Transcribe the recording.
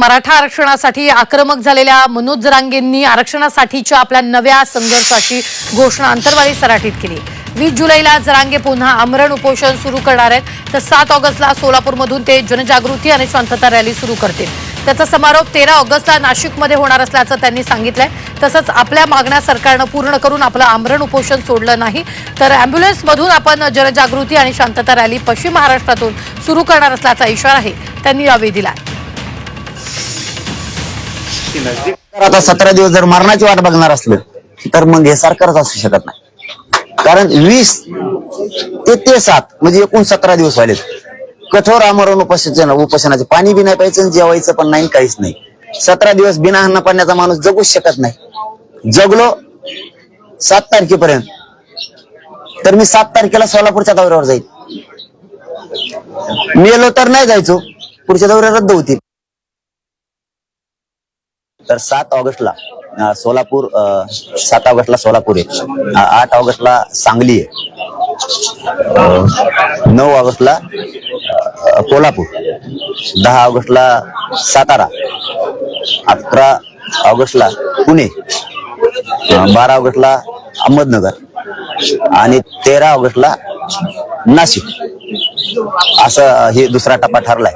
मराठा आरक्षणासाठी आक्रमक झालेल्या मनोज जरांगेंनी आरक्षणासाठीच्या आपल्या नव्या संघर्षाची घोषणा अंतरवाली सराटीत केली। 20 जुलैला जरांगे पुन्हा आमरण उपोषण सुरू करणार आहेत, तर 7 ऑगस्टला सोलापूरमधून ते जनजागृती आणि शांतता रॅली सुरू करतील। त्याचा समारोप 13 ऑगस्टला नाशिकमध्ये होणार असल्याचं त्यांनी सांगितलंय। तसंच आपल्या मागण्या सरकारनं पूर्ण करून आपलं आमरण उपोषण सोडलं नाही तर अॅम्ब्युलन्समधून आपण जनजागृती आणि शांतता रॅली पश्चिम महाराष्ट्रातून सुरू करणार असल्याचा इशाराही त्यांनी यावेळी दिलाय। आता 17 दिवस जर मरणाची वाट बघणार असलं तर मग हे सरकारच असू शकत नाही, कारण 20 ते 7 म्हणजे एकूण 17 दिवस व्हायलेत कठोर आमरण उपोषणाचे। पाणी बी नाही प्यायचं, जेवायचं पण नाही, काहीच नाही। 17 दिवस बिना अन्न पाण्याचा माणूस जगूच शकत नाही। जगलो 7 तारखेपर्यंत, तर मी 7 तारखेला सोलापूरच्या दौऱ्यावर जाईल। मेलो तर नाही जायचो, पुढच्या दौऱ्या रद्द होतील। तर 7 ऑगस्टला सोलापूर, 7 ऑगस्टला सोलापूर आहे, 8 ऑगस्टला सांगली आहे, 9 ऑगस्टला कोल्हापूर, 10 ऑगस्टला सातारा, 11 ऑगस्टला पुणे, 12 ऑगस्टला अहमदनगर आणि 13 ऑगस्टला नाशिक, असं हे दुसरा टप्पा ठरलाय।